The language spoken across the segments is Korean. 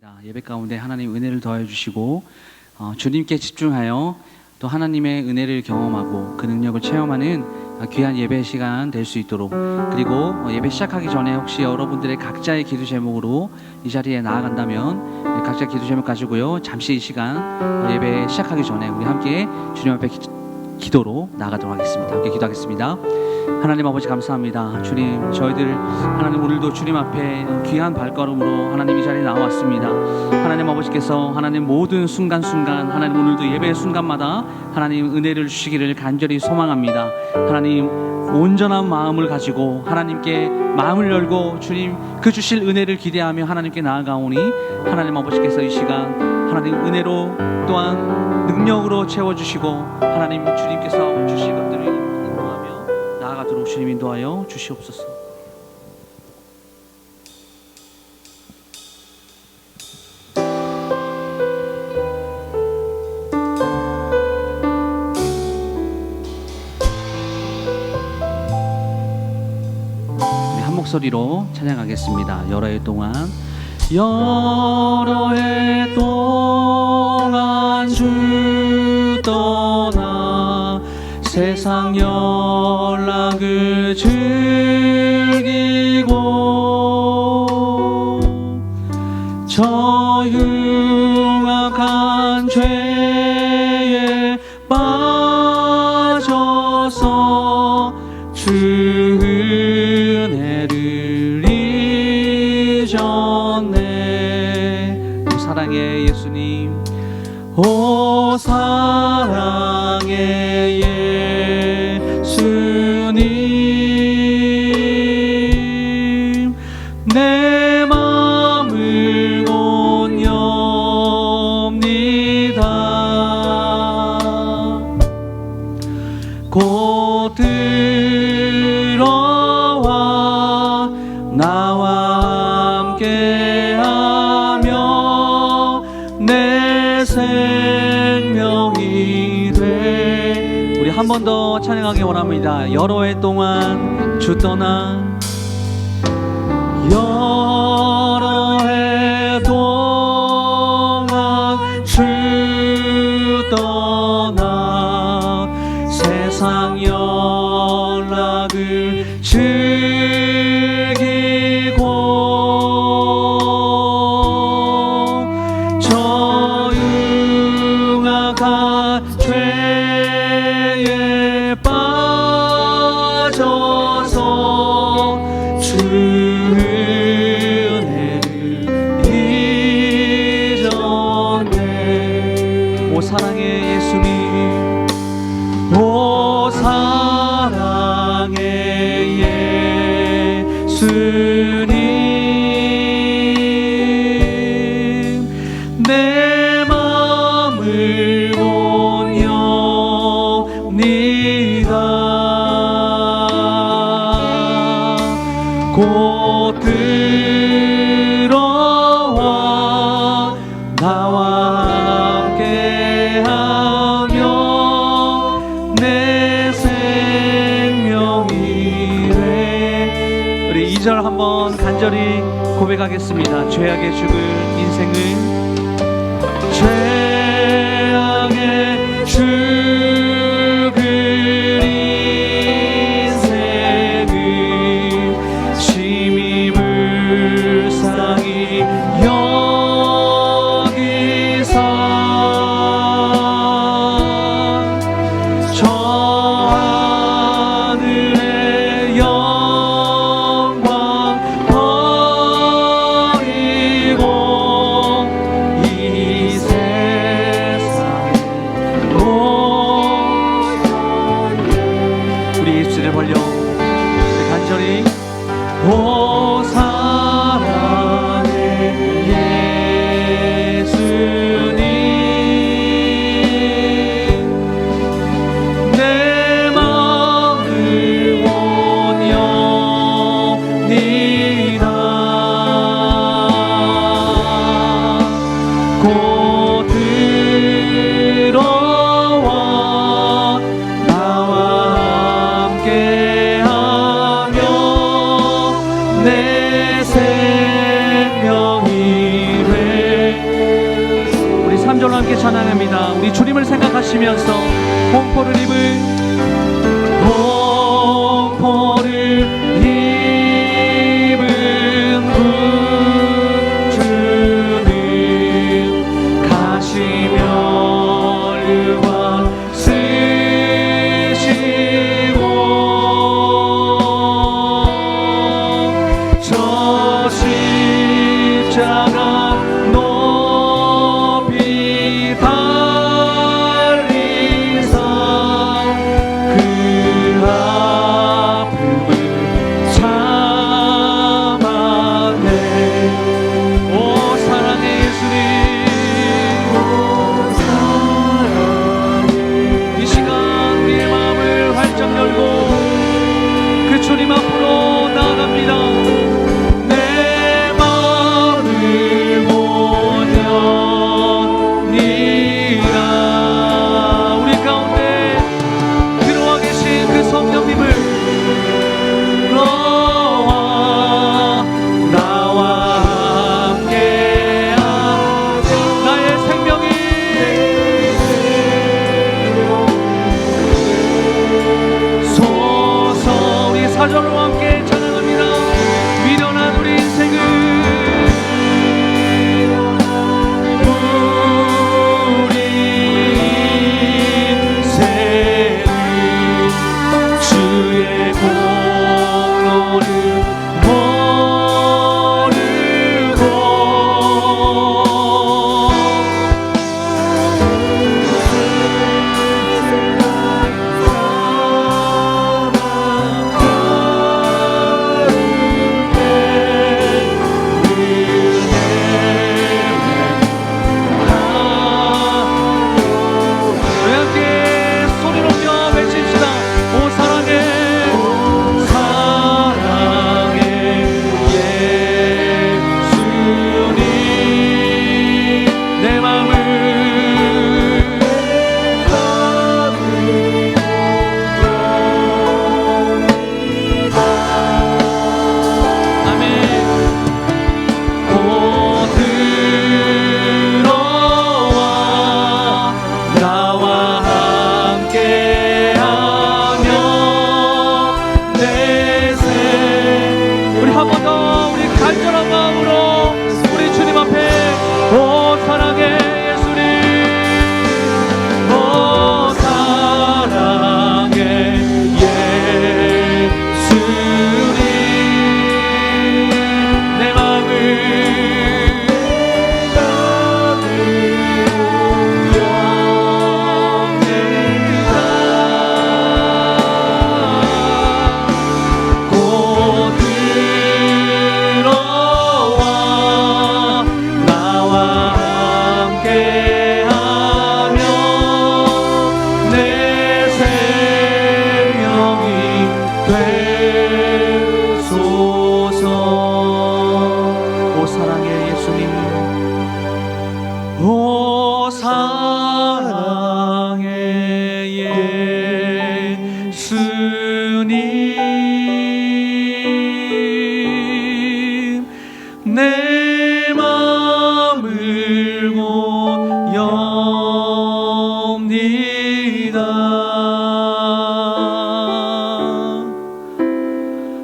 감사합니다. 예배 가운데 하나님 은혜를 더해 주시고 주님께 집중하여 또 하나님의 은혜를 경험하고 그 능력을 체험하는 귀한 예배 시간 될 수 있도록, 그리고 예배 시작하기 전에 혹시 여러분들의 각자의 기도 제목으로 이 자리에 나아간다면 각자 기도 제목 가지고요, 잠시 이 시간 예배 시작하기 전에 우리 함께 주님 앞에 기도로 나아가도록 하겠습니다. 함께 기도하겠습니다. 하나님 아버지 감사합니다. 주님, 저희들 하나님 오늘도 주님 앞에 귀한 발걸음으로 하나님 이 자리에 나왔습니다. 하나님 아버지께서 하나님 모든 순간순간, 하나님 오늘도 예배의 순간마다 하나님 은혜를 주시기를 간절히 소망합니다. 하나님 온전한 마음을 가지고 하나님께 마음을 열고 주님 그 주실 은혜를 기대하며 하나님께 나아가오니, 하나님 아버지께서 이 시간 하나님 은혜로 또한 능력으로 채워주시고 하나님 주님께서 주실 것들을 인도하며 나아가도록 주님 인도하여 주시옵소서. 한 목소리로 찬양하겠습니다. 여러 해 동안, 여러 해 동안 주 떠나 세상 연락을 즐기고 저 흉악한 죄에 빠져서 주 은혜를 잊었네. 오 사랑의 예수님, 오 사랑의 예수님, 내 마음을 못 엽니다. 곧 들어와 나와 함께하며 내 생명이 돼. 우리 한 번 더 찬양하기 원합니다. 여러 해 동안 주 떠나, 여러 해 동안 주 떠나 세상 연락을 즐기고 저 흉악한 죄에 빠져서 주 은혜를 잊었네. 오 사랑의 예수님, 오 사랑의 예수님, 내 마음을 못 엽니다. 곧 들어와 나와 함께하며 내 생명이 돼. 우리 2절 한번 간절히 고백하겠습니다. 죄악에 죽을 인생을, 죄악에 죽을 인생을 심히 불쌍히 여기사 저 하늘의 영광 버리고 이 세상에 우리 입술을 벌려 우리 간절히 오 사랑의 예수님, 내 마음을 못 엽니다. 곧 들어와 나와 함께하며 내 생명이 돼. 절로 함께 찬양합니다. 우리 주님을 생각하시면서 공포를 입은 주님 가시멸과 쓰시고 저 십자가 높이 달리사 그 아픔을 참았네. 오 사랑의 예수님, 이 시간 우리의 마음을 활짝 열고 그 주님 앞으로 나아갑니다. 내 마음을 보내니라. 우리 가운데 들어와 계신 그 성령님을 나와 함께하자. 나의 생명이 소서. 우리 사절로 함께 찬양합니다. 미련한 우리 인생을 우리 인생을 주의 공로를 모르고 함께 소리 높여 외칩시다. 오 사랑해 사랑해 예수님 내 마음을 아멘. 곧 들어와 나와 함께하며 내 생. 우리 한 번 더 우리 간절한 마음으로 우리 주님 앞에 오 사랑해 예수님 오 사랑해 예수님 내 마음을 곧 들어와 나와 함께하며 내 생명이 되소서. 오 사랑의 예수님 오 사랑의 예수님 내 마음을 고엽니다.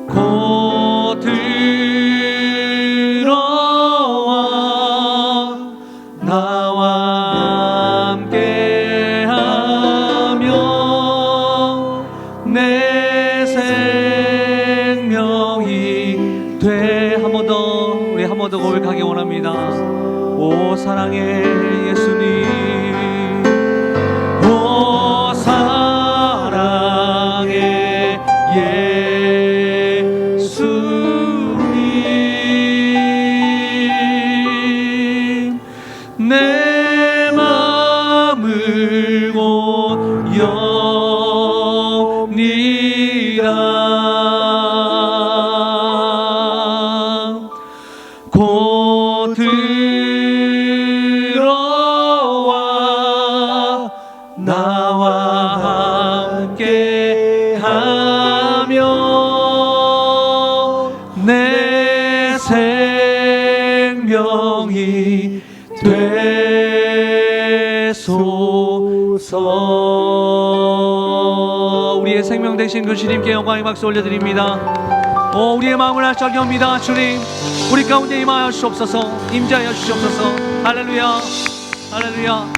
곧 들어와 나와 함께하며 내 생명이 돼. 한 번 더 우리 한 번 더 고백하기 원합니다. 오 사랑의 예수님 오 사랑의 예수님 내 마음을 고엽니다. 곧 들어와 나와 함께하며 내 생명이 되 되소서. 우리의 생명 되신 그 주님께 영광의 박수 올려드립니다. 우리의 마음을 활짝 엽니다. 주님, 우리 가운데 임하여 주옵소서. 임재하여 주옵소서. 할렐루야, 할렐루야.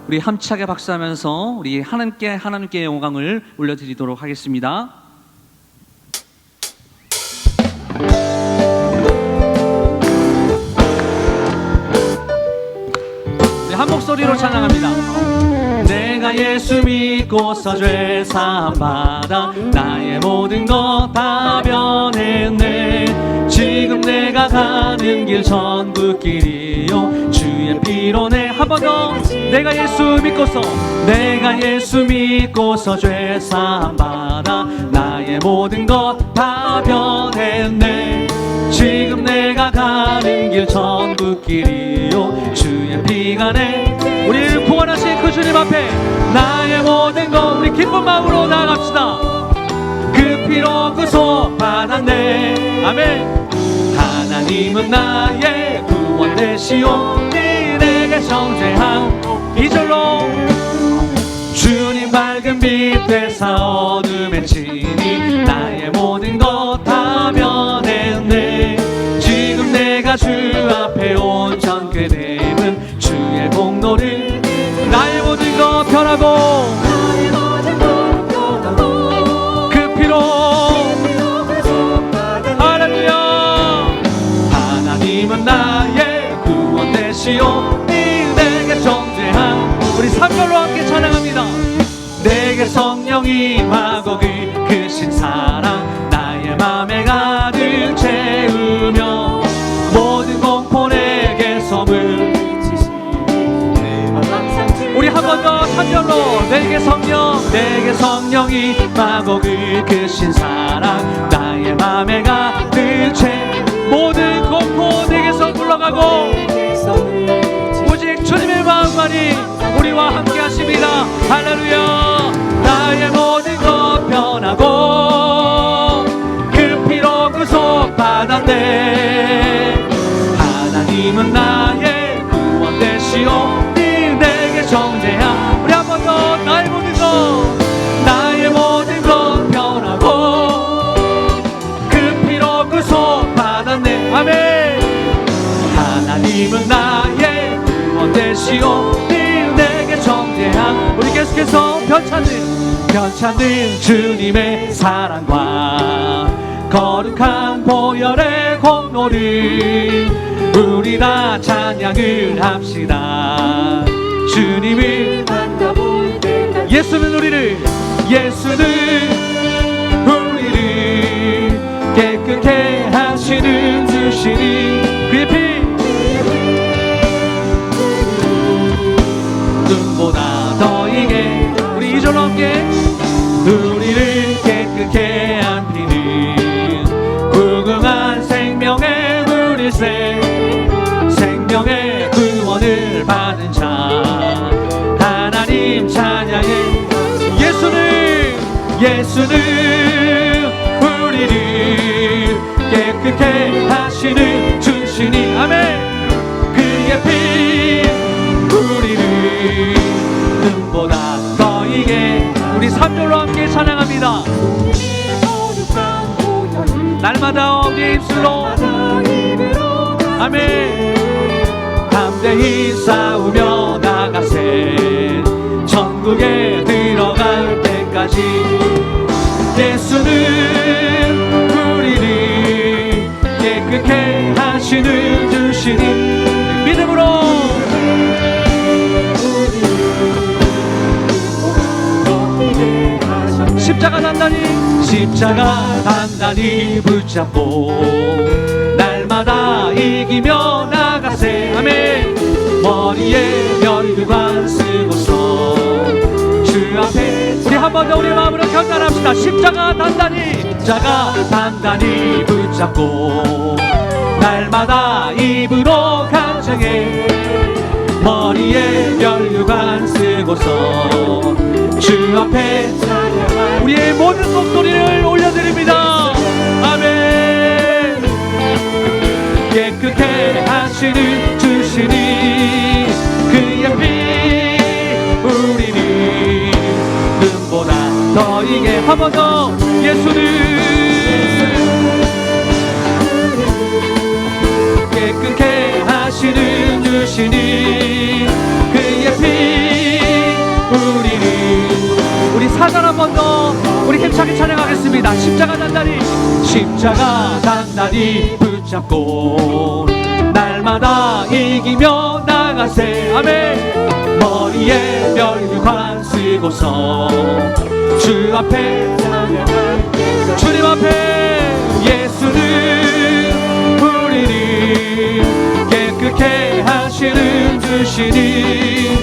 우리 함차게 박수하면서 우리 하나님께 영광을 올려드리도록 하겠습니다. 한 목소리로 찬양합니다. 내가 예수 믿고서 죄 사함 받아 나의 모든 것 다 변했네. 지금 내가 가는 길 천국길이요 주의 피로 내. 한 번 더. 내가 예수 믿고서 죄 사함 받아 나의 모든 것 다 변했네. 지금 내가 가는 길 천국길이요 주의 피가 내. 우리를 구원하신 그 주님 앞에 나의 모든 것 우리 기쁜 마음으로 나아갑시다. 그 피로 구속 받았네. 아멘. 하나님은 나의 구원 되시오 내게 정죄한 2절로 주님 밝은 빛 되사 어둠에 치니 나의 모든 것 다 변했네. 지금 내가 주 앞에 온전케 됨은 주의 공로를 나의 모든 것 변하고 그 피로 할렐루야. 하나님은 나의 구원 되시오 내게 정죄한. 우리 3절로 함께 찬양합니다. 내게 성령이 임하고 크신 사랑 나의 맘에 가득 채우며 모든 공포 내게 섬을. 우리 한 번 더 3절로 내게 성령이 임하고 크신 사랑 나의 맘에 가득 채 모든 공포 내게서 물러가고 오직 주님의 마음만이 우리와 함께 하십니다. 할렐루야. 나의 모든 것 변하고 그 피로 구속 받았네. 하나님은 나의 구원 되시오 내게 정죄한. 우리 한 번 더. 나의 모든 것 변하고 그 피로 구속 받았네. 아멘. 하나님은 나의 구원 되시오 내게 정죄한. 우리 계속해서 변찬는 주님의 사랑과 거룩한 보혈의 공로를 우리 다 찬양을 합시다. 주님을 만나볼 때까지 예수는 우리를 깨끗게 하시는 주시니 그의 피 눈보다 더 이게. 우리 2절로 함께. 우리를 깨끗게 한 피는 구금한 생명의 물일세. 생명의 구원을 받은 자 하나님 찬양해. 예수는 우리를 깨끗게 하시는 주시니. 아멘. 그의 피 우리를 눈보다 더 이게. 우리 3절로 함께 찬양합니다. 날마다 우리의 입술로 아멘. 담대히 싸우며 나가세. 천국에 들어갈 때까지 예수는 우리를 깨끗게 하시는 주시니. 믿음으로 십자가 단단히 붙잡고 날마다 이기며 나가세. 아멘. 머리에 멸류관 쓰고서 주 앞에. 우리 한 번 더 우리 마음으로 결단합시다. 십자가 단단히 붙잡고 날마다 입으로 간증해. 머리에 멸류관 쓰고서 주 앞에 우리의 모든 목소리를 올려드립니다. 아멘. 깨끗게 하시는 주시니 한 번 더. 예수는 깨끗게 하시는 주시니 그의 피 우리 사단 한 번 더 우리 힘차게 찬양하겠습니다. 십자가 단단히 붙잡고 날마다 이기며 나가세. 아멘. 머리에 면류관 쓰고서 주 앞에 주님 앞에 예수는 우리를 깨끗게 하시는 주시니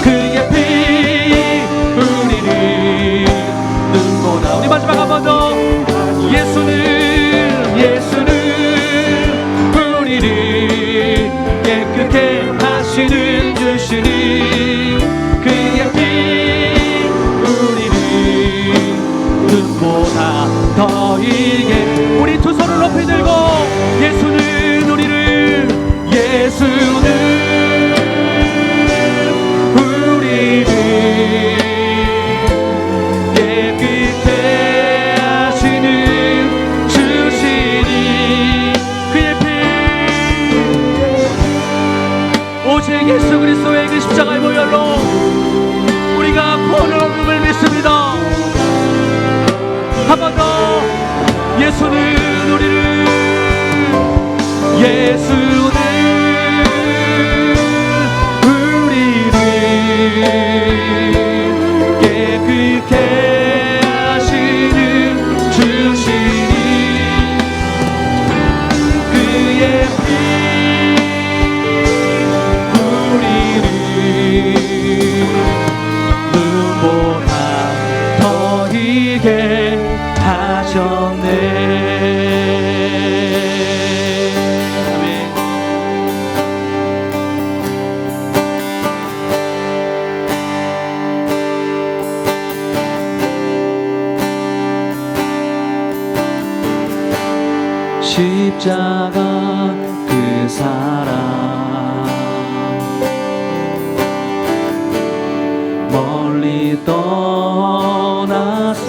그의 피 우리를 눈보다. 우리 마지막 한 번 더. 예수는 우리를 깨끗게 하시는 주시니 그의 피 우리를 눈보다 더 이게. 우리 두 손을 높이 들고 예수는 우리를 깨끗게 하시는 주시니 그의 피 오직 예수 그리스도의 그 십자가의 보혈로 우리가 구원을 얻음을 믿습니다. 한 번 더. 예수는 우리를 깨끗게 하시는 주시니 그의 피 우리를 눈보다 더 이게 하셨네. 십자가 그 사랑 멀리 떠나서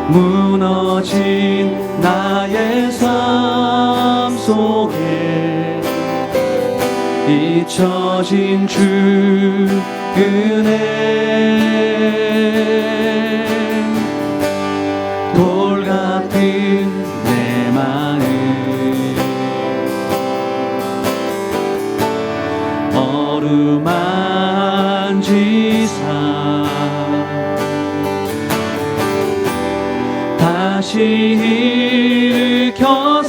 무너진 나의 삶 속에 잊혀진 주 은혜 돌 같은 내 마음 어루만지사 다시 일으켜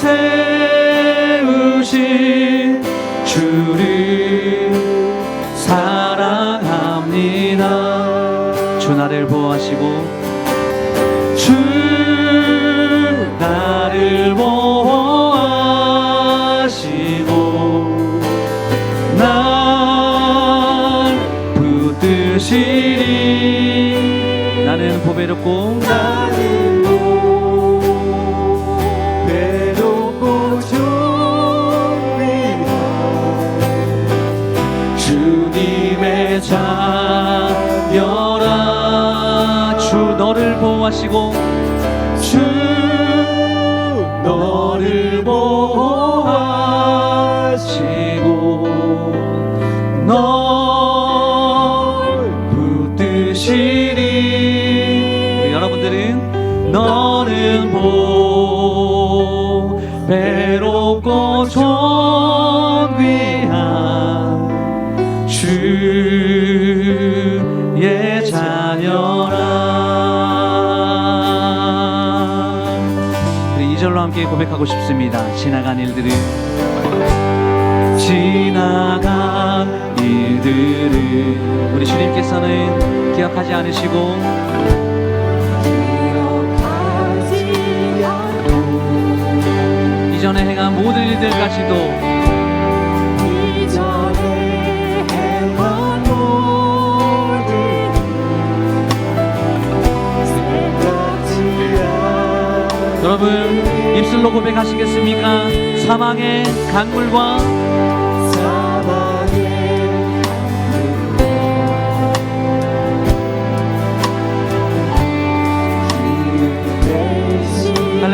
세우신 주를 사랑합니다. 주 나를 보호하시고 주 나를 보호하시고 날 붙드시리. 나는 보배롭고 주님의 자녀라. 주 너를 보호하시고 주 너를 보호하시고 널 붙드시리. 여러분들은 너는 보배롭고 존귀한 주의 자녀라. 우리 2절로 함께 고백하고 싶습니다. 지나간 일들을 우리 주님께서는 기억하지 않으시고 이전에 행한 모든 일들까지도 여러분 입술로 고백하시겠습니까? 사망의 강물과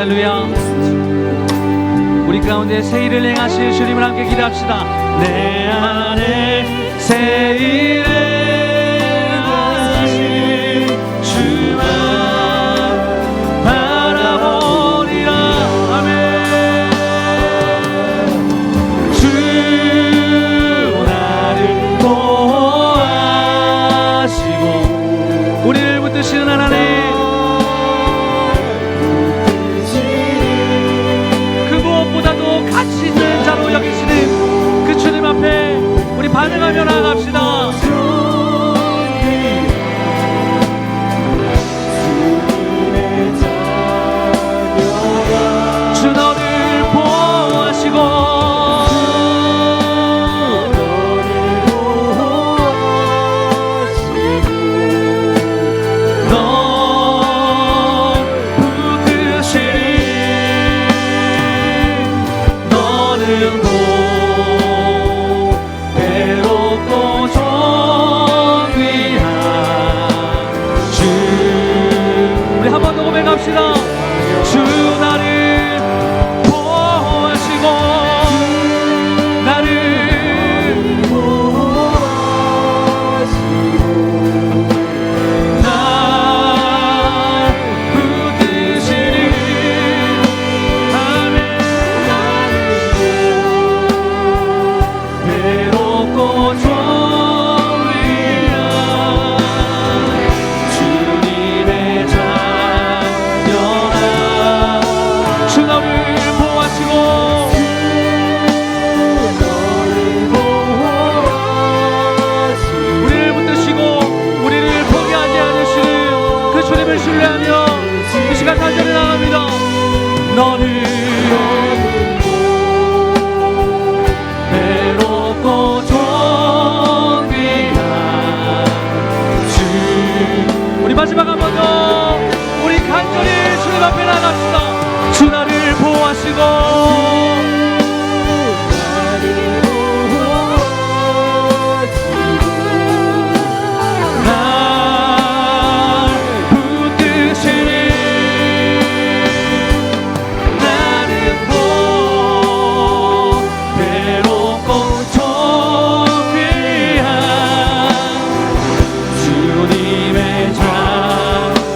할렐루야. 우리 가운데 새 일을 행하실 주님을 함께 기도합시다. 내 안에 새 일을 행하실 주만 바라보리라. 아멘. 주 나를 보호하시고 우리를 붙드시는 하나님, 가치 있는 자로 여기시는 그 주님 앞에 우리 반응하며 나아갑시다. 주 너를 보호하시고 주 나를 보호하시고 나를 날 붙드시니 아멘. 외롭고 졸리라 주님의 주 너를 보호하시고 우리를 붙드시고 우리를 포기하지 않으시는 그 주님을 신뢰하며 이 시간 단절해 나갑니다. 너를 외롭고 존귀한 주 우리 마지막 한 번 더 우리 간절히 주님 앞에 나갑시다. 주 나를 보호하시고 날 붙드시니 나는 외롭고 존귀한 주님의 자녀라.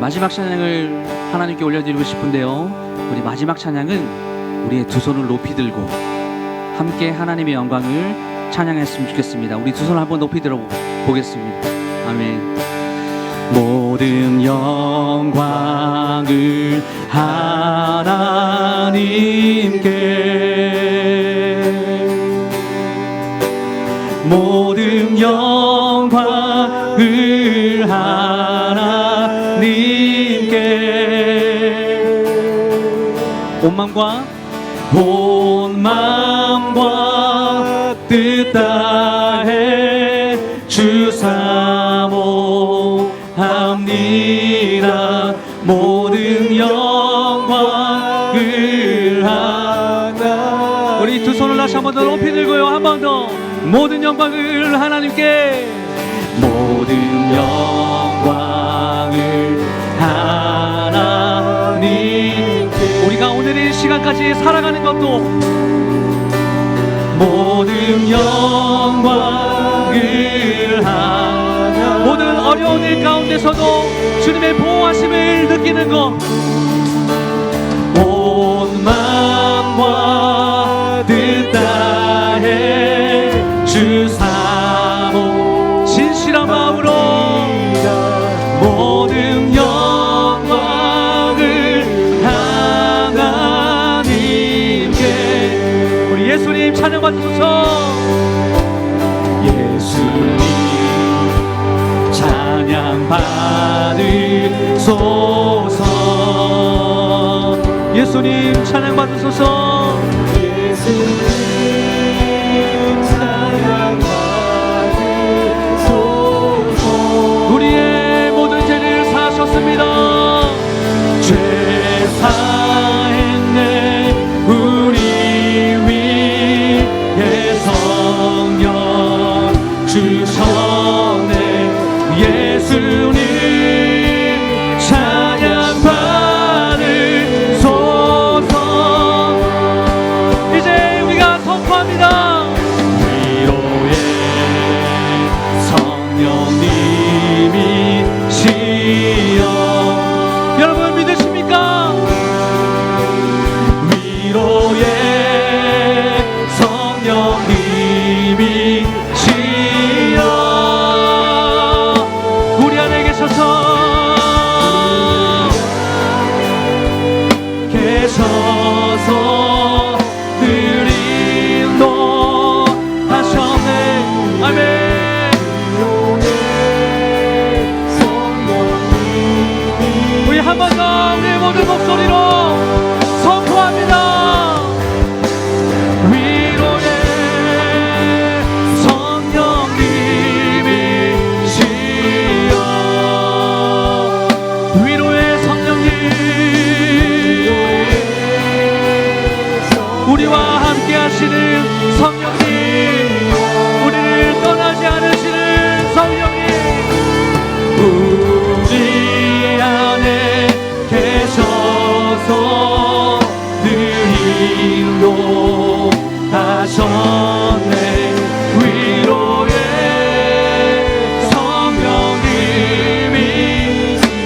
마지막 찬양을 하나님께 올려드리고 싶은데요, 우리 마지막 찬양은 우리의 두 손을 높이 들고 함께 하나님의 영광을 찬양했으면 좋겠습니다. 우리 두 손을 한번 높이 들어보겠습니다. 아멘. 모든 영광을 하나님께, 모든 영광을 하나님께, 온 마음과 뜻 다해 주 사모합니다. 모든 영광을 하나. 우리 두 손을 다시 한 번 더 높이 들고요, 한 번 더. 모든 영광을 하나님께, 모든 영광을 하나님께. 우리가 오늘 이 시간까지 살아가는 것도 모든 영광을 하나. 모든 어려운 일 가운데서도 주님의 보호하심을 느끼는 것, 온 마음과 뜻 다해 주 사모, 진실한 마음으로 모든 영광을 하나님께. 우리 예수님 찬양 받으소서. 예수님 찬양 받으소서. 예수님 찬양 받으소서. 예수님 찬양 받으소서. 우리의 모든 죄를 사하셨습니다. 죄 사했네 우리 위에 성령 주셨네. 예수님 찬양 받으소서. 이제 우리가 선포합니다. 위로의 성령님이시여. 여러분 믿으십니까? 위로의 성령님이시여. 우리 안에 계셔서 늘 인도하셨네. 아멘. 우리 한 번 더 우리의 모든 목소리로 선포합니다. 위로의 성령님이시여. 위로의 성령님, 우리와 함께 하시는 성령님, 우리를 떠나지 않으시는 성령님, 우리 안에 계셔서 늘 인도하셨네. 위로의 성령님이.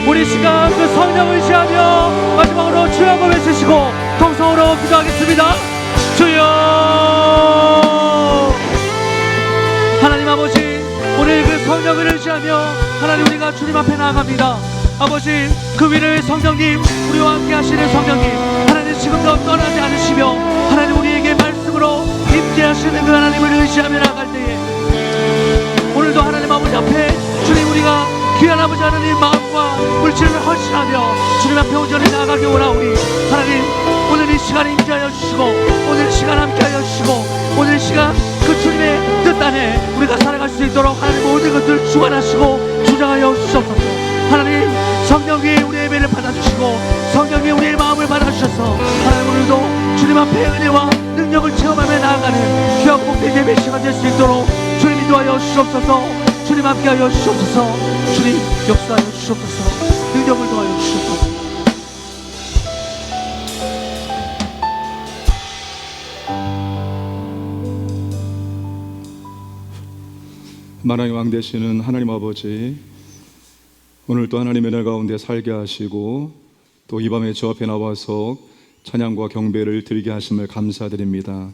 우리 시간 그 성령을 의지하며 마지막으로 주여 한번 외치시고 통성으로 기도하겠습니다. 주여. 하나님 아버지, 오늘 그 성령을 의지하며 하나님 우리가 주님 앞에 나아갑니다. 아버지, 그 위를 성령님, 우리와 함께 하시는 성령님, 하나님 지금도 떠나지 않으시며 하나님 우리에게 말씀으로 임재하시는 그 하나님을 의지하며 나아갈 때에 오늘도 하나님 아버지 앞에 주님 우리가 귀한 아버지 하나님 마음과 물질을 헌신하며 주님 앞에 온전히 나아가기 원하오니 하나님 오늘 이 시간 임재하여 주시고 오늘 시간 함께하여 주시고 오늘 시간 그 주님의 뜻 안에 우리가 살아갈 수 있도록 하나님 모든 것들을 주관하시고 주장하여 주옵소서. 하나님 성령이 우리의 예배를 받아주시고 성령이 우리의 마음을 받아주셔서 하나님 오늘도 주님 앞에 은혜와 능력을 체험하며 나아가는 귀한 복된 예배 시간 될 수 있도록 주님 인도하여 주옵소서. 주님 함께하여 주옵소서. 주님 역사하여 주옵소서. 능력을 더하여 주옵소서. 만왕의 왕 되시는 하나님 아버지, 오늘 또 하나님의 날 가운데 살게 하시고 또 이 밤에 저 앞에 나와서 찬양과 경배를 드리게 하심을 감사드립니다.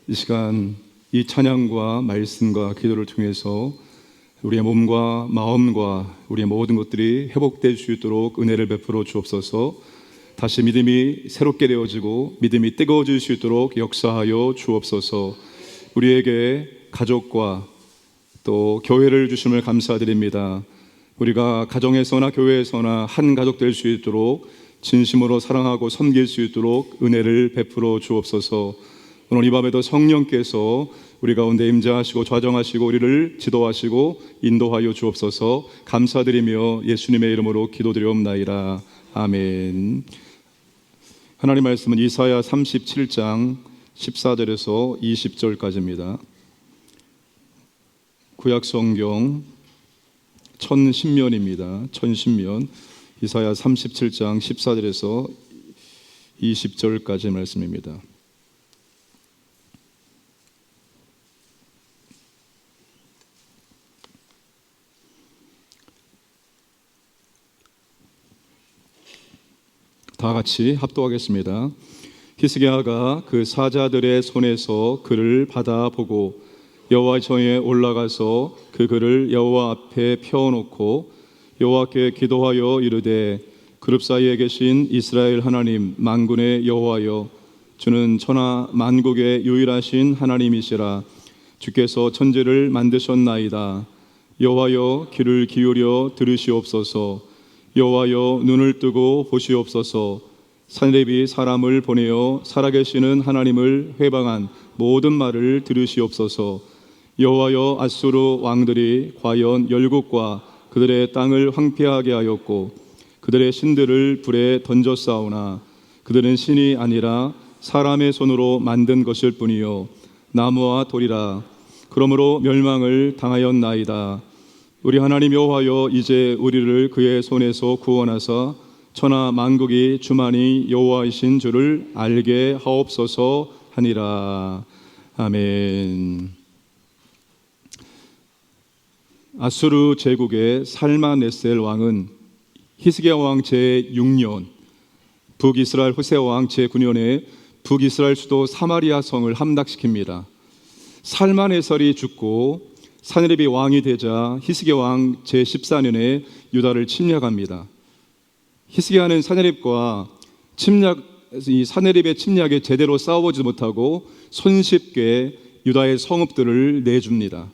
이 시간 이 찬양과 말씀과 기도를 통해서 우리의 몸과 마음과 우리의 모든 것들이 회복될 수 있도록 은혜를 베풀어 주옵소서. 다시 믿음이 새롭게 되어지고 믿음이 뜨거워질 수 있도록 역사하여 주옵소서. 우리에게 가족과 또 교회를 주심을 감사드립니다. 우리가 가정에서나 교회에서나 한 가족 될 수 있도록 진심으로 사랑하고 섬길 수 있도록 은혜를 베풀어 주옵소서. 오늘 이 밤에도 성령께서 우리 가운데 임재하시고 좌정하시고 우리를 지도하시고 인도하여 주옵소서. 감사드리며 예수님의 이름으로 기도드리옵나이다. 아멘. 하나님 말씀은 이사야 37장 14절에서 20절까지입니다. 구약성경 1010면입니다. 1010면 이사야 37장 14절에서 20절까지 말씀입니다. 다 같이 합독하겠습니다. 히스기야가 그 사자들의 손에서 글을 받아보고 여호와 전에 올라가서 그 글을 여호와 앞에 펴놓고 여호와께 기도하여 이르되 그룹 사이에 계신 이스라엘 하나님 만군의 여호와여, 주는 천하 만국의 유일하신 하나님이시라. 주께서 천지를 만드셨나이다. 여호와여, 귀를 기울여 들으시옵소서. 여호와여 눈을 뜨고 보시옵소서. 사내립이 사람을 보내어 살아계시는 하나님을 회방한 모든 말을 들으시옵소서. 여호와여 아수르 왕들이 과연 열국과 그들의 땅을 황폐하게 하였고 그들의 신들을 불에 던졌사오나 그들은 신이 아니라 사람의 손으로 만든 것일 뿐이요 나무와 돌이라. 그러므로 멸망을 당하였나이다. 우리 하나님 여호와여 이제 우리를 그의 손에서 구원하사 천하 만국이 주만이 여호와이신 줄을 알게 하옵소서 하니라. 아멘. 아수르 제국의 살마네셀 왕은 히스기야 왕 제6년, 북이스라엘 호세 왕 제9년에 북이스라엘 수도 사마리아 성을 함락시킵니다. 살마네셀이 죽고 사네립이 왕이 되자 히스기야 왕 제14년에 유다를 침략합니다. 히스기야는 사네립과 사네립의 침략에 제대로 싸워보지 못하고 손쉽게 유다의 성읍들을 내줍니다.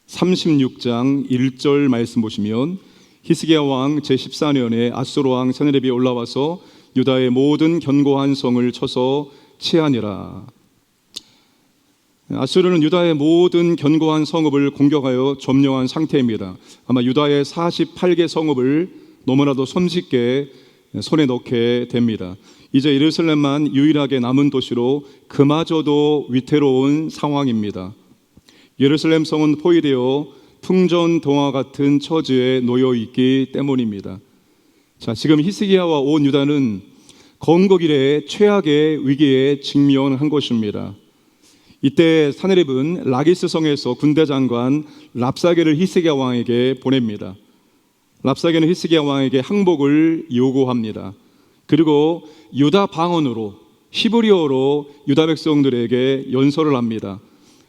36장 1절 말씀 보시면 히스기야 왕 제14년에 아수르 왕 사네립이 올라와서 유다의 모든 견고한 성을 쳐서 치하니라. 아수르는 유다의 모든 견고한 성읍을 공격하여 점령한 상태입니다. 아마 유다의 48개 성읍을 너무나도 손쉽게 손에 넣게 됩니다. 이제 예루살렘만 유일하게 남은 도시로 그마저도 위태로운 상황입니다. 예루살렘 성은 포위되어 풍전동화 같은 처지에 놓여 있기 때문입니다. 자, 지금 히스기야와 온 유다는 건국 이래 최악의 위기에 직면한 것입니다. 이때 사네립은 라기스 성에서 군대 장관 랍사게를 히스기야 왕에게 보냅니다. 랍사게는 히스기야 왕에게 항복을 요구합니다. 그리고 유다 방언으로 히브리어로 유다 백성들에게 연설을 합니다.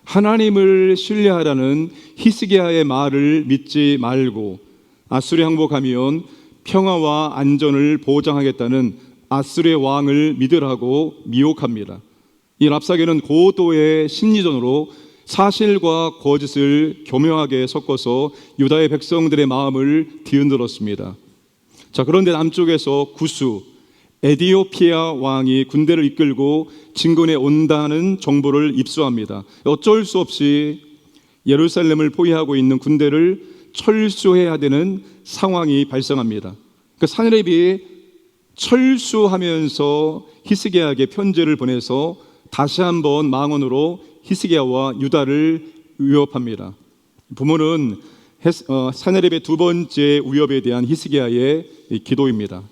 하나님을 신뢰하라는 히스기야의 말을 믿지 말고 아수르에 항복하면 평화와 안전을 보장하겠다는 아수르의 왕을 믿으라고 미혹합니다. 이 랍사게는 고도의 심리전으로 사실과 거짓을 교묘하게 섞어서 유다의 백성들의 마음을 뒤흔들었습니다. 자, 그런데 남쪽에서 구스 에디오피아 왕이 군대를 이끌고 진군에 온다는 정보를 입수합니다. 어쩔 수 없이 예루살렘을 포위하고 있는 군대를 철수해야 되는 상황이 발생합니다. 그 사네립이 철수하면서 히스기야에게 편지를 보내서 다시 한번 망언으로 히스기야와 유다를 위협합니다. 부모는 사네립의 두 번째 위협에 대한 히스기야의 기도입니다.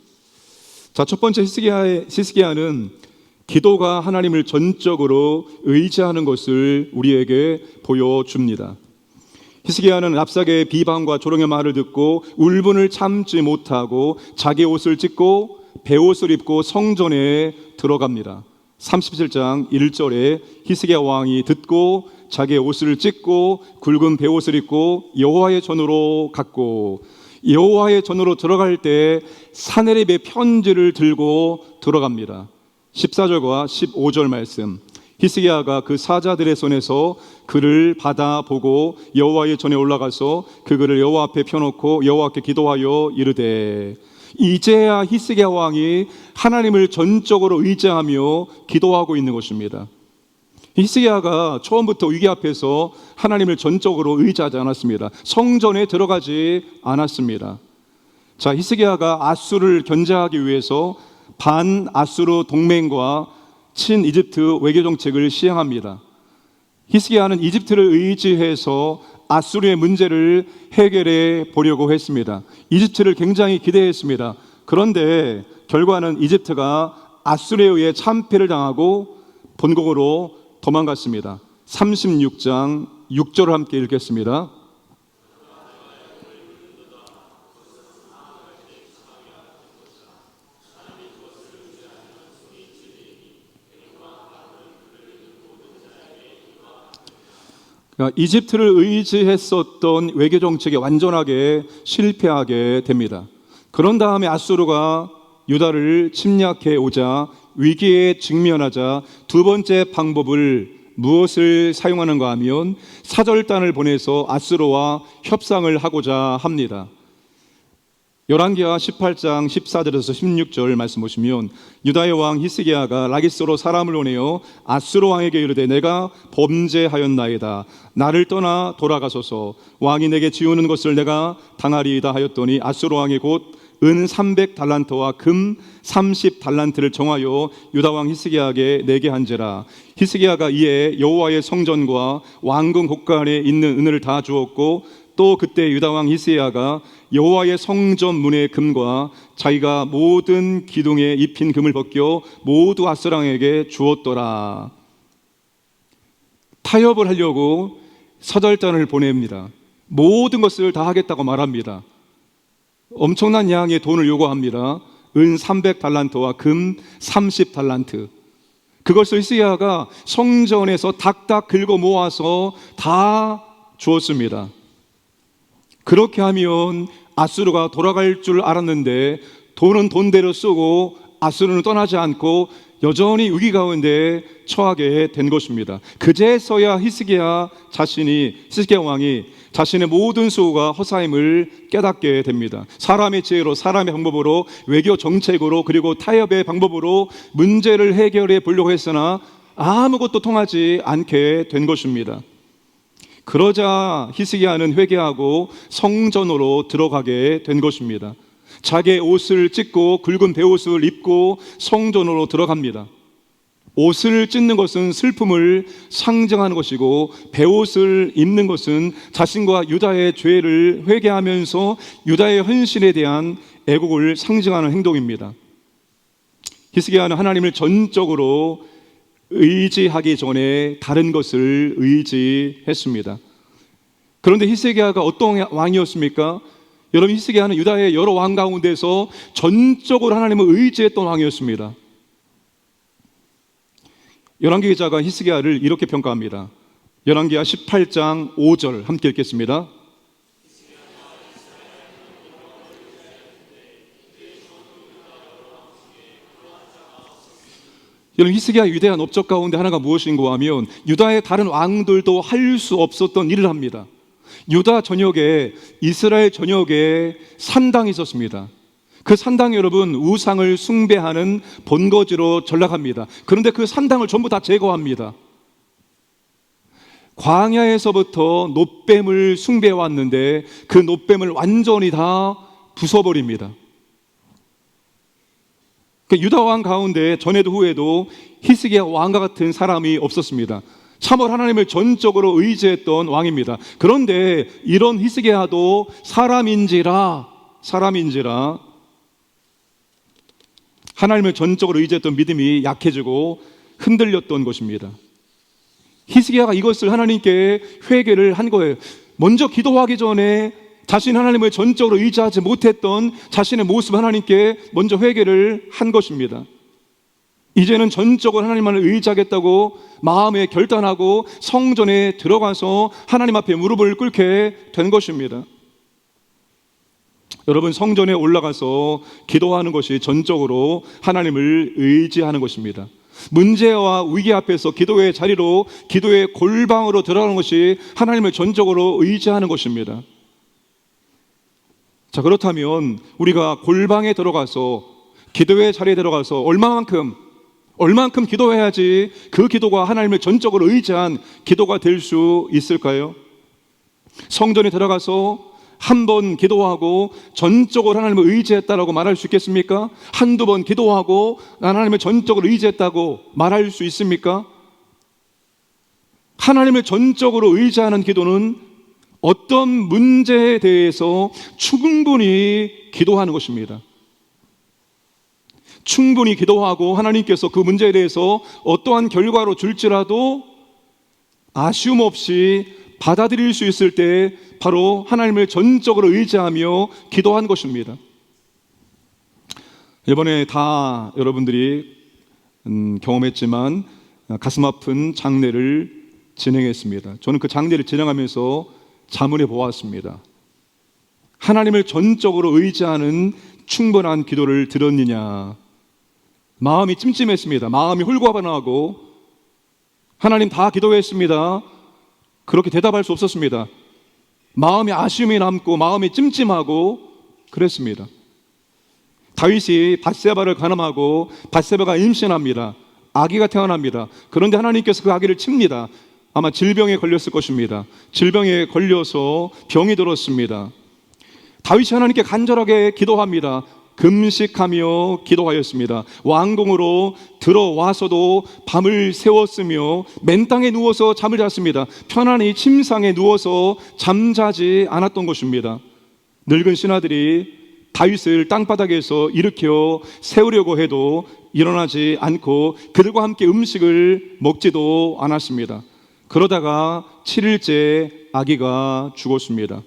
자, 첫 번째 히스기야는 기도가 하나님을 전적으로 의지하는 것을 우리에게 보여줍니다. 히스기야는 랍사게의 비방과 조롱의 말을 듣고 울분을 참지 못하고 자기 옷을 찢고 베옷을 입고 성전에 들어갑니다. 37장 1절에 히스기야 왕이 듣고 자기의 옷을 찢고 굵은 베옷을 입고 여호와의 전으로 갔고, 여호와의 전으로 들어갈 때 사네립의 편지를 들고 들어갑니다. 14절과 15절 말씀, 히스기야가 그 사자들의 손에서 글을 받아보고 여호와의 전에 올라가서 그 글을 여호와 앞에 펴놓고 여호와께 기도하여 이르되, 이제야 히스기야 왕이 하나님을 전적으로 의지하며 기도하고 있는 것입니다. 히스기야가 처음부터 위기 앞에서 하나님을 전적으로 의지하지 않았습니다. 성전에 들어가지 않았습니다. 자, 히스기야가 아수르를 견제하기 위해서 반아수르 동맹과 친이집트 외교 정책을 시행합니다. 히스기야는 이집트를 의지해서 아수르의 문제를 해결해 보려고 했습니다. 이집트를 굉장히 기대했습니다. 그런데 결과는 이집트가 아수르에 의해 참패를 당하고 본국으로 도망갔습니다. 36장 6절을 함께 읽겠습니다. 이집트를 의지했었던 외교 정책이 완전하게 실패하게 됩니다. 그런 다음에 아수르가 유다를 침략해 오자, 위기에 직면하자 두 번째 방법을 무엇을 사용하는가 하면 사절단을 보내서 아수르와 협상을 하고자 합니다. 열왕기하 18장 14절에서 16절 말씀 보시면 유다의 왕 히스기야가 라기스로 사람을 보내어 아수르 왕에게 이르되 내가 범죄하였나이다. 나를 떠나 돌아가소서. 왕이 내게 지우는 것을 내가 당하리이다 하였더니 아수르 왕이 곧 은 300달란트와 금 30달란트를 정하여 유다 왕 히스기야에게 내게 한지라. 히스기야가 이에 여호와의 성전과 왕궁 곳간에 있는 은을 다 주었고 또 그때 유다 왕 히스기야가 여호와의 성전 문의 금과 자기가 모든 기둥에 입힌 금을 벗겨 모두 아수르 왕에게 주었더라. 타협을 하려고 사절단을 보냅니다. 모든 것을 다 하겠다고 말합니다. 엄청난 양의 돈을 요구합니다. 은 300달란트와 금 30달란트. 그것을 히스기야가 성전에서 닥닥 긁어 모아서 다 주었습니다. 그렇게 하면 아수르가 돌아갈 줄 알았는데 돈은 돈대로 쓰고 아수르는 떠나지 않고 여전히 위기 가운데 처하게 된 것입니다. 그제서야 히스기야 왕이 자신의 모든 수고가 허사임을 깨닫게 됩니다. 사람의 지혜로, 사람의 방법으로, 외교 정책으로, 그리고 타협의 방법으로 문제를 해결해 보려고 했으나 아무것도 통하지 않게 된 것입니다. 그러자 히스기야는 회개하고 성전으로 들어가게 된 것입니다. 자기의 옷을 찢고 굵은 베옷을 입고 성전으로 들어갑니다. 옷을 찢는 것은 슬픔을 상징하는 것이고 베옷을 입는 것은 자신과 유다의 죄를 회개하면서 유다의 헌신에 대한 애국을 상징하는 행동입니다. 히스기야는 하나님을 전적으로 의지하기 전에 다른 것을 의지했습니다. 그런데 히스기야가 어떤 왕이었습니까? 여러분, 히스기야는 유다의 여러 왕 가운데서 전적으로 하나님을 의지했던 왕이었습니다. 열왕기 기자가 히스기야를 이렇게 평가합니다. 열왕기하 18장 5절 함께 읽겠습니다. 여러분, 히스기야 위대한 업적 가운데 하나가 무엇인가 하면 유다의 다른 왕들도 할 수 없었던 일을 합니다. 유다 전역에, 이스라엘 전역에 산당이 있었습니다. 그 산당이 여러분 우상을 숭배하는 본거지로 전락합니다. 그런데 그 산당을 전부 다 제거합니다. 광야에서부터 놋뱀을 숭배해 왔는데 그 놋뱀을 완전히 다 부숴버립니다. 유다 왕 가운데 전에도 후에도 히스기야 왕과 같은 사람이 없었습니다. 참으로 하나님을 전적으로 의지했던 왕입니다. 그런데 이런 히스기야도 사람인지라 하나님을 전적으로 의지했던 믿음이 약해지고 흔들렸던 것입니다. 히스기야가 이것을 하나님께 회개를 한 거예요. 먼저 기도하기 전에 자신 하나님을 전적으로 의지하지 못했던 자신의 모습 하나님께 먼저 회개를 한 것입니다. 이제는 전적으로 하나님만을 의지하겠다고 마음에 결단하고 성전에 들어가서 하나님 앞에 무릎을 꿇게 된 것입니다. 여러분, 성전에 올라가서 기도하는 것이 전적으로 하나님을 의지하는 것입니다. 문제와 위기 앞에서 기도의 자리로, 기도의 골방으로 들어가는 것이 하나님을 전적으로 의지하는 것입니다. 자, 그렇다면 우리가 골방에 들어가서, 기도의 자리에 들어가서 얼만큼 기도해야지 그 기도가 하나님을 전적으로 의지한 기도가 될 수 있을까요? 성전에 들어가서 한 번 기도하고 전적으로 하나님을 의지했다라고 말할 수 있겠습니까? 한두 번 기도하고 하나님을 전적으로 의지했다고 말할 수 있습니까? 하나님을 전적으로 의지하는 기도는 어떤 문제에 대해서 충분히 기도하는 것입니다. 충분히 기도하고 하나님께서 그 문제에 대해서 어떠한 결과로 줄지라도 아쉬움 없이 받아들일 수 있을 때 바로 하나님을 전적으로 의지하며 기도한 것입니다. 이번에 다 여러분들이 경험했지만 가슴 아픈 장례를 진행했습니다. 저는 그 장례를 진행하면서 자문해 보았습니다. 하나님을 전적으로 의지하는 충분한 기도를 드렸느냐. 마음이 찜찜했습니다. 마음이 홀가분하고 하나님 다 기도했습니다. 그렇게 대답할 수 없었습니다. 마음이 아쉬움이 남고 마음이 찜찜하고 그랬습니다. 다윗이 밧세바를 간음하고 밧세바가 임신합니다. 아기가 태어납니다. 그런데 하나님께서 그 아기를 칩니다. 아마 질병에 걸렸을 것입니다. 질병에 걸려서 병이 들었습니다. 다윗이 하나님께 간절하게 기도합니다. 금식하며 기도하였습니다. 왕궁으로 들어와서도 밤을 새웠으며 맨 땅에 누워서 잠을 잤습니다. 편안히 침상에 누워서 잠자지 않았던 것입니다. 늙은 신하들이 다윗을 땅바닥에서 일으켜 세우려고 해도 일어나지 않고 그들과 함께 음식을 먹지도 않았습니다. 그러다가 7일째 아기가 죽었습니다.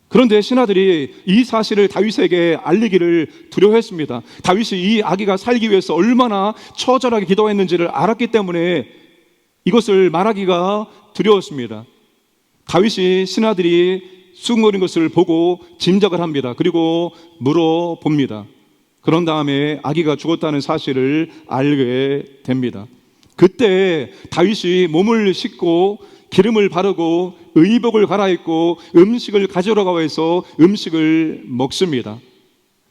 그런데 신하들이 이 사실을 다윗에게 알리기를 두려워했습니다. 다윗이 이 아기가 살기 위해서 얼마나 처절하게 기도했는지를 알았기 때문에 이것을 말하기가 두려웠습니다. 다윗이 신하들이 수군거린 것을 보고 짐작을 합니다. 그리고 물어봅니다. 그런 다음에 아기가 죽었다는 사실을 알게 됩니다. 그때 다윗이 몸을 씻고 기름을 바르고 의복을 갈아입고 음식을 가져오라고 해서 음식을 먹습니다.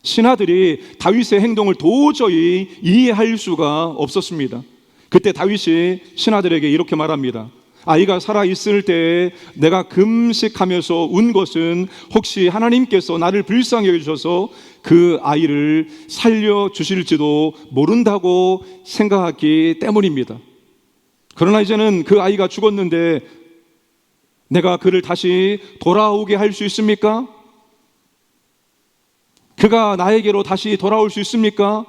신하들이 다윗의 행동을 도저히 이해할 수가 없었습니다. 그때 다윗이 신하들에게 이렇게 말합니다. 아이가 살아있을 때 내가 금식하면서 운 것은 혹시 하나님께서 나를 불쌍히 여기셔서 그 아이를 살려주실지도 모른다고 생각했기 때문입니다. 그러나 이제는 그 아이가 죽었는데 내가 그를 다시 돌아오게 할 수 있습니까? 그가 나에게로 다시 돌아올 수 있습니까?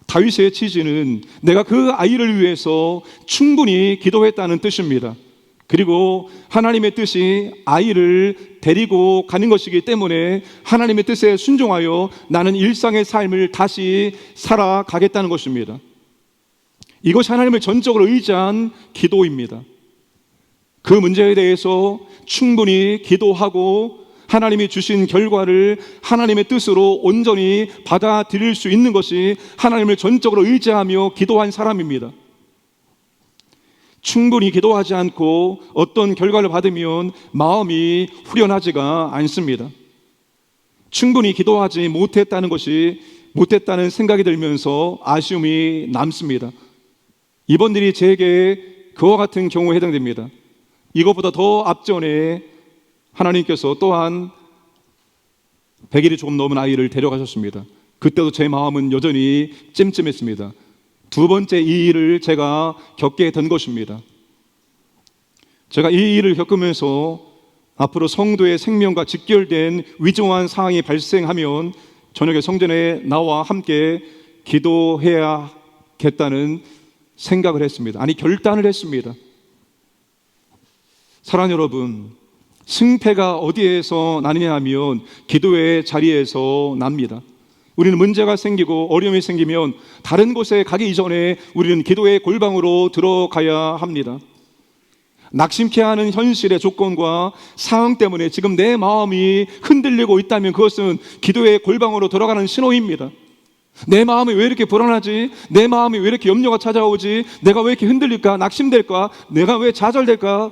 다윗의 취지는 내가 그 아이를 위해서 충분히 기도했다는 뜻입니다. 그리고 하나님의 뜻이 아이를 데리고 가는 것이기 때문에 하나님의 뜻에 순종하여 나는 일상의 삶을 다시 살아가겠다는 것입니다. 이것이 하나님을 전적으로 의지한 기도입니다. 그 문제에 대해서 충분히 기도하고 하나님이 주신 결과를 하나님의 뜻으로 온전히 받아들일 수 있는 것이 하나님을 전적으로 의지하며 기도한 사람입니다. 충분히 기도하지 않고 어떤 결과를 받으면 마음이 후련하지가 않습니다. 충분히 기도하지 못했다는 생각이 들면서 아쉬움이 남습니다. 이번 일이 제게 그와 같은 경우에 해당됩니다. 이것보다 더 앞전에 하나님께서 또한 100일이 조금 넘은 아이를 데려가셨습니다. 그때도 제 마음은 여전히 찜찜했습니다. 두 번째 이 일을 제가 겪게 된 것입니다. 제가 이 일을 겪으면서 앞으로 성도의 생명과 직결된 위중한 상황이 발생하면 저녁에 성전에 나와 함께 기도해야겠다는 생각을 했습니다. 아니, 결단을 했습니다. 사랑하는 여러분, 승패가 어디에서 나느냐 하면 기도의 자리에서 납니다. 우리는 문제가 생기고 어려움이 생기면 다른 곳에 가기 이전에 우리는 기도의 골방으로 들어가야 합니다. 낙심케 하는 현실의 조건과 상황 때문에 지금 내 마음이 흔들리고 있다면 그것은 기도의 골방으로 들어가는 신호입니다. 내 마음이 왜 이렇게 불안하지? 내 마음이 왜 이렇게 염려가 찾아오지? 내가 왜 이렇게 흔들릴까? 낙심될까? 내가 왜 좌절될까?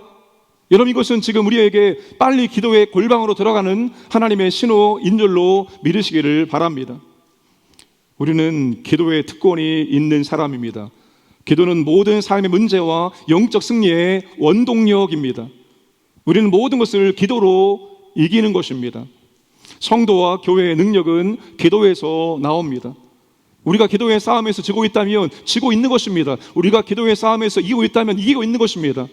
여러분, 이것은 지금 우리에게 빨리 기도의 골방으로 들어가는 하나님의 신호인 줄로 믿으시기를 바랍니다. 우리는 기도의 특권이 있는 사람입니다. 기도는 모든 삶의 문제와 영적 승리의 원동력입니다. 우리는 모든 것을 기도로 이기는 것입니다. 성도와 교회의 능력은 기도에서 나옵니다. 우리가 기도의 싸움에서 지고 있다면 지고 있는 것입니다. 우리가 기도의 싸움에서 이기고 있다면 이기고 있는 것입니다.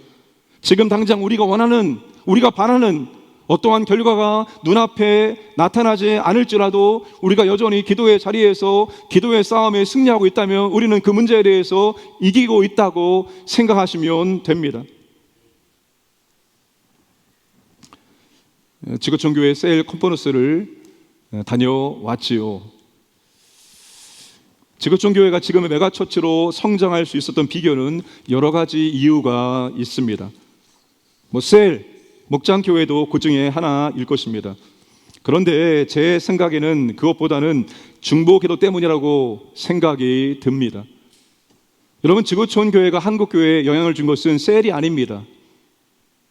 지금 당장 우리가 원하는, 우리가 바라는 어떠한 결과가 눈앞에 나타나지 않을지라도 우리가 여전히 기도의 자리에서 기도의 싸움에 승리하고 있다면 우리는 그 문제에 대해서 이기고 있다고 생각하시면 됩니다. 지구촌교회 세일 컨퍼런스를 다녀왔지요. 지구촌교회가 지금의 메가처치로 성장할 수 있었던 비결은 여러 가지 이유가 있습니다. 세일 목장교회도 그 중에 하나일 것입니다. 그런데 제 생각에는 그것보다는 중보기도 때문이라고 생각이 듭니다. 여러분, 지구촌교회가 한국교회에 영향을 준 것은 셀이 아닙니다.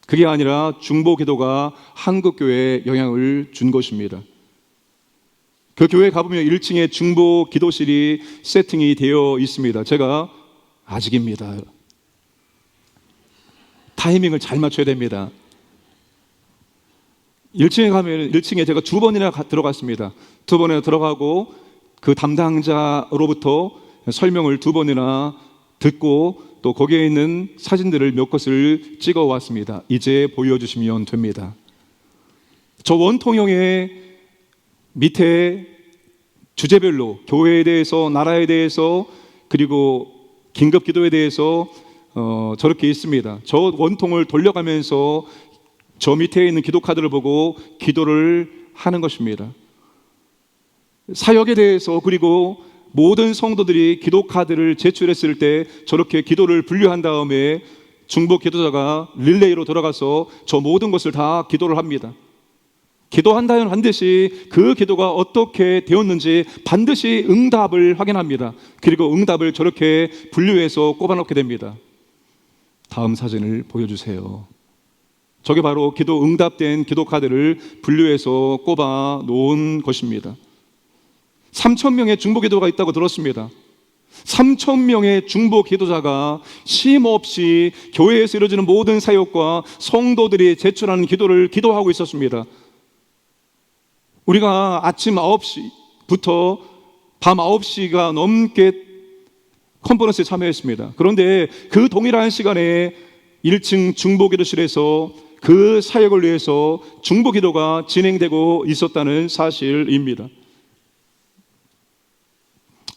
그게 아니라 중보기도가 한국교회에 영향을 준 것입니다. 그 교회 가보면 1층에 중보 기도실이 세팅이 되어 있습니다. 제가 아직입니다. 타이밍을 잘 맞춰야 됩니다. 1층에 가면 1층에 제가 2번이나 들어갔습니다. 2번이나 들어가고 그 담당자로부터 설명을 2번이나 듣고 또 거기에 있는 사진들을 몇 것을 찍어 왔습니다. 이제 보여주시면 됩니다. 저 원통형의 밑에 주제별로 교회에 대해서, 나라에 대해서, 그리고 긴급기도에 대해서 저렇게 있습니다. 저 원통을 돌려가면서 저 밑에 있는 기도카드를 보고 기도를 하는 것입니다. 사역에 대해서, 그리고 모든 성도들이 기도카드를 제출했을 때 저렇게 기도를 분류한 다음에 중보 기도자가 릴레이로 돌아가서 저 모든 것을 다 기도를 합니다. 기도한다면 반드시 그 기도가 어떻게 되었는지 반드시 응답을 확인합니다. 그리고 응답을 저렇게 분류해서 꼽아놓게 됩니다. 다음 사진을 보여주세요. 저게 바로 기도 응답된 기도카드를 분류해서 꼽아 놓은 것입니다. 3,000명의 중보 기도가 있다고 들었습니다. 3,000명의 중보 기도자가 쉼없이 교회에서 이루어지는 모든 사역과 성도들이 제출하는 기도를 기도하고 있었습니다. 우리가 아침 9시부터 밤 9시가 넘게 컨퍼런스에 참여했습니다. 그런데 그 동일한 시간에 1층 중보기도실에서 그 사역을 위해서 중보기도가 진행되고 있었다는 사실입니다.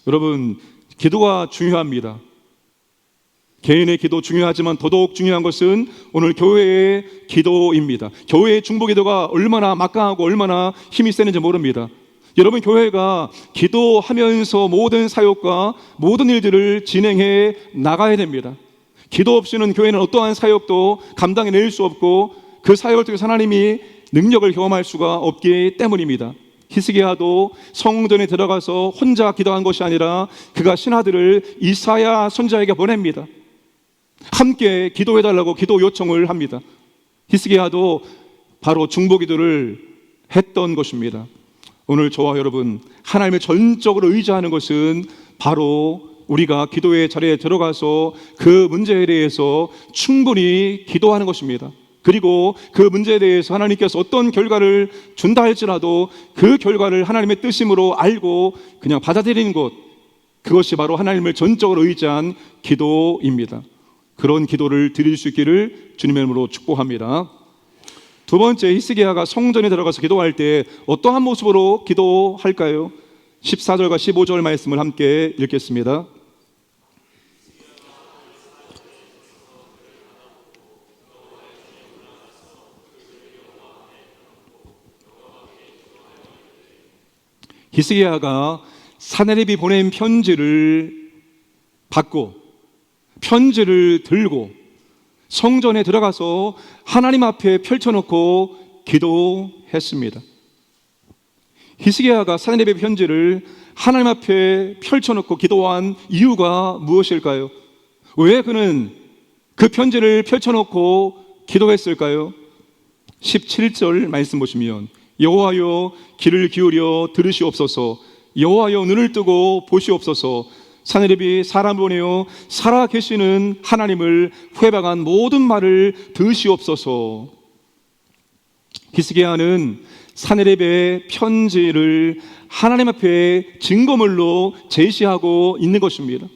여러분, 기도가 중요합니다. 개인의 기도 중요하지만 더더욱 중요한 것은 오늘 교회의 기도입니다. 교회의 중보기도가 얼마나 막강하고 얼마나 힘이 세는지 모릅니다. 여러분, 교회가 기도하면서 모든 사역과 모든 일들을 진행해 나가야 됩니다. 기도 없이는 교회는 어떠한 사역도 감당해낼 수 없고 그 사역을 통해서 하나님이 능력을 경험할 수가 없기 때문입니다. 히스기야도 성전에 들어가서 혼자 기도한 것이 아니라 그가 신하들을 이사야 선지자에게 보냅니다. 함께 기도해달라고 기도 요청을 합니다. 히스기야도 바로 중보기도를 했던 것입니다. 오늘 저와 여러분, 하나님을 전적으로 의지하는 것은 바로 우리가 기도의 자리에 들어가서 그 문제에 대해서 충분히 기도하는 것입니다. 그리고 그 문제에 대해서 하나님께서 어떤 결과를 준다 할지라도 그 결과를 하나님의 뜻임으로 알고 그냥 받아들이는 것, 그것이 바로 하나님을 전적으로 의지한 기도입니다. 그런 기도를 드릴 수 있기를 주님의 이름으로 축복합니다. 두 번째, 히스기야가 성전에 들어가서 기도할 때 어떠한 모습으로 기도할까요? 14절과 15절 말씀을 함께 읽겠습니다. 히스기야가 사네립이 보낸 편지를 받고 편지를 들고 성전에 들어가서 하나님 앞에 펼쳐놓고 기도했습니다. 히스기야가 사네립의 편지를 하나님 앞에 펼쳐놓고 기도한 이유가 무엇일까요? 왜 그는 그 편지를 펼쳐놓고 기도했을까요? 17절 말씀 보시면 여호와여 귀를 기울여 들으시옵소서, 여호와여 눈을 뜨고 보시옵소서, 사네립이 사람 보내어 살아 계시는 하나님을 회방한 모든 말을 들으시옵소서. 히스기야는 사네립의 편지를 하나님 앞에 증거물로 제시하고 있는 것입니다.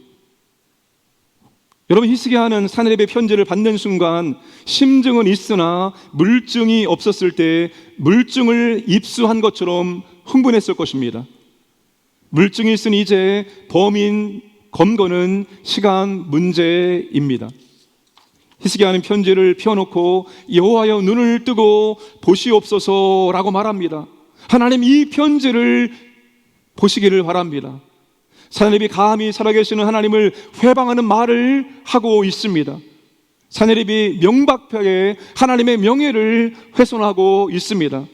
여러분, 히스기야는 사네립의 편지를 받는 순간 심증은 있으나 물증이 없었을 때 물증을 입수한 것처럼 흥분했을 것입니다. 물증이 있으니 이제 범인 검거는 시간 문제입니다. 히스기야는 편지를 펴놓고 여호와여 눈을 뜨고 보시옵소서라고 말합니다. 하나님, 이 편지를 보시기를 바랍니다. 사네립이 감히 살아계시는 하나님을 회방하는 말을 하고 있습니다. 사네립이 명백하게 하나님의 명예를 훼손하고 있습니다.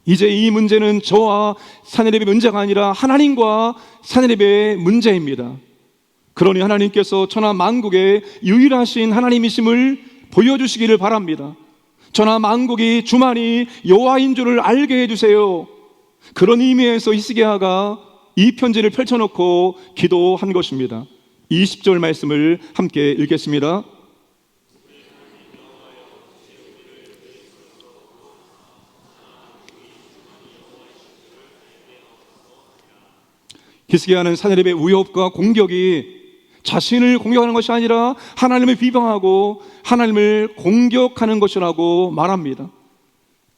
이제 이 문제는 저와 사네립의 문제가 아니라 하나님과 사네립의 문제입니다. 그러니 하나님께서 천하 만국의 유일하신 하나님이심을 보여주시기를 바랍니다. 천하 만국이 주만이 여호와인 줄을 알게 해주세요. 그런 의미에서 히스기야가 이 편지를 펼쳐놓고 기도한 것입니다. 20절 말씀을 함께 읽겠습니다. 히스기야는 산헤립의 위협과 공격이 자신을 공격하는 것이 아니라 하나님을 비방하고 하나님을 공격하는 것이라고 말합니다.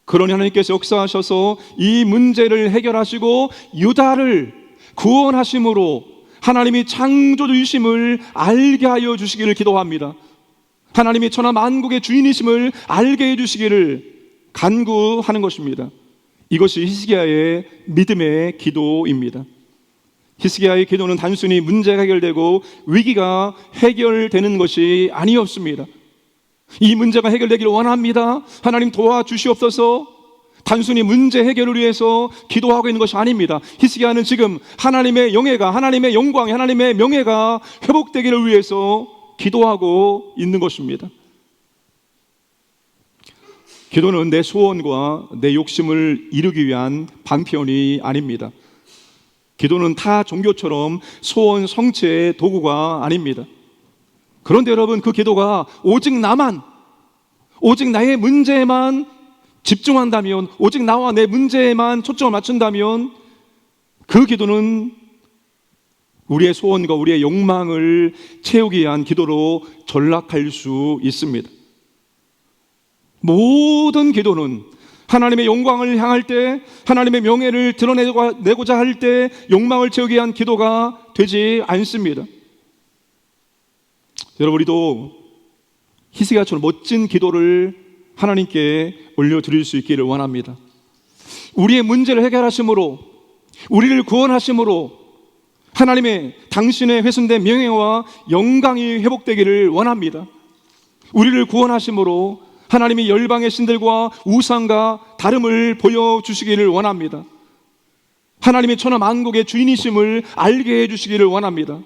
그러니 하나님께서 역사하셔서 이 문제를 해결하시고 유다를 구원하심으로 하나님이 창조주이심을 알게 하여 주시기를 기도합니다. 하나님이 천하 만국의 주인이심을 알게 해주시기를 간구하는 것입니다. 이것이 히스기야의 믿음의 기도입니다. 히스기야의 기도는 단순히 문제가 해결되고 위기가 해결되는 것이 아니었습니다. 이 문제가 해결되기를 원합니다. 하나님 도와주시옵소서. 단순히 문제 해결을 위해서 기도하고 있는 것이 아닙니다. 히스기야는 지금 하나님의 영예가, 하나님의 영광이, 하나님의 명예가 회복되기를 위해서 기도하고 있는 것입니다. 기도는 내 소원과 내 욕심을 이루기 위한 방편이 아닙니다. 기도는 타 종교처럼 소원 성취의 도구가 아닙니다. 그런데 여러분, 그 기도가 오직 나의 문제에만 집중한다면, 오직 나와 내 문제에만 초점을 맞춘다면 그 기도는 우리의 소원과 우리의 욕망을 채우기 위한 기도로 전락할 수 있습니다. 모든 기도는 하나님의 영광을 향할 때, 하나님의 명예를 드러내고자 할 때 욕망을 채우기 위한 기도가 되지 않습니다. 여러분, 우리도 히스기야처럼 멋진 기도를 하나님께 올려드릴 수 있기를 원합니다. 우리의 문제를 해결하심으로, 우리를 구원하심으로 하나님의 당신의 훼손된 명예와 영광이 회복되기를 원합니다. 우리를 구원하심으로 하나님이 열방의 신들과 우상과 다름을 보여주시기를 원합니다. 하나님이 천하 만국의 주인이심을 알게 해주시기를 원합니다.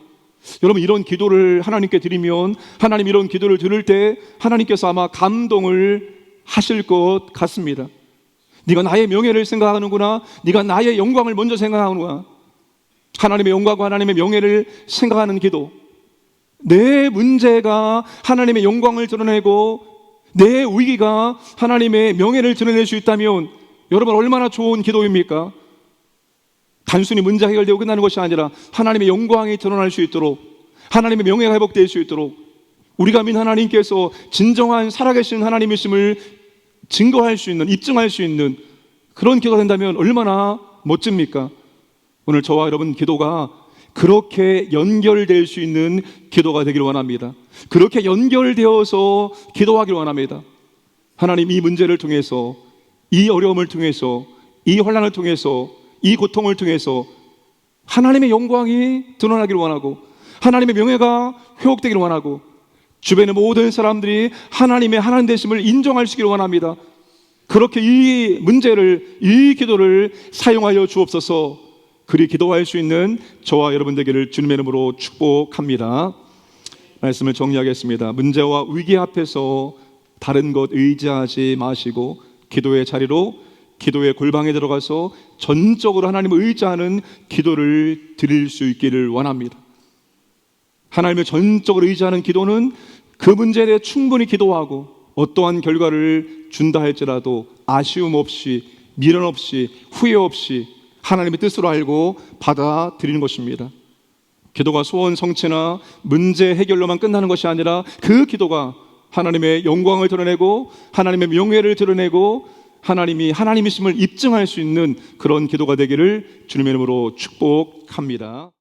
여러분, 이런 기도를 하나님께 드리면, 하나님 이런 기도를 들을 때 하나님께서 아마 감동을 하실 것 같습니다. 네가 나의 명예를 생각하는구나, 네가 나의 영광을 먼저 생각하는구나. 하나님의 영광과 하나님의 명예를 생각하는 기도, 내 문제가 하나님의 영광을 드러내고 내 위기가 하나님의 명예를 드러낼 수 있다면 여러분, 얼마나 좋은 기도입니까? 단순히 문제 해결되고 끝나는 것이 아니라 하나님의 영광이 드러날 수 있도록, 하나님의 명예가 회복될 수 있도록 우리가 믿는 하나님께서 진정한 살아계신 하나님이심을 증거할 수 있는, 입증할 수 있는 그런 기도가 된다면 얼마나 멋집니까? 오늘 저와 여러분 기도가 그렇게 연결될 수 있는 기도가 되기를 원합니다. 그렇게 연결되어서 기도하기를 원합니다. 하나님, 이 문제를 통해서, 이 어려움을 통해서, 이 혼란을 통해서, 이 고통을 통해서 하나님의 영광이 드러나기를 원하고 하나님의 명예가 회복되기를 원하고 주변의 모든 사람들이 하나님의 하나님 되심을 인정할 수 있기를 원합니다. 그렇게 이 문제를, 이 기도를 사용하여 주옵소서. 그리 기도할 수 있는 저와 여러분 되기를 주님의 이름으로 축복합니다. 말씀을 정리하겠습니다. 문제와 위기 앞에서 다른 것 의지하지 마시고 기도의 자리로, 기도의 골방에 들어가서 전적으로 하나님을 의지하는 기도를 드릴 수 있기를 원합니다. 하나님을 전적으로 의지하는 기도는 그 문제에 대해 충분히 기도하고 어떠한 결과를 준다 할지라도 아쉬움 없이, 미련 없이, 후회 없이 하나님의 뜻으로 알고 받아들이는 것입니다. 기도가 소원 성취나 문제 해결로만 끝나는 것이 아니라 그 기도가 하나님의 영광을 드러내고 하나님의 명예를 드러내고 하나님이 하나님이심을 입증할 수 있는 그런 기도가 되기를 주님의 이름으로 축복합니다.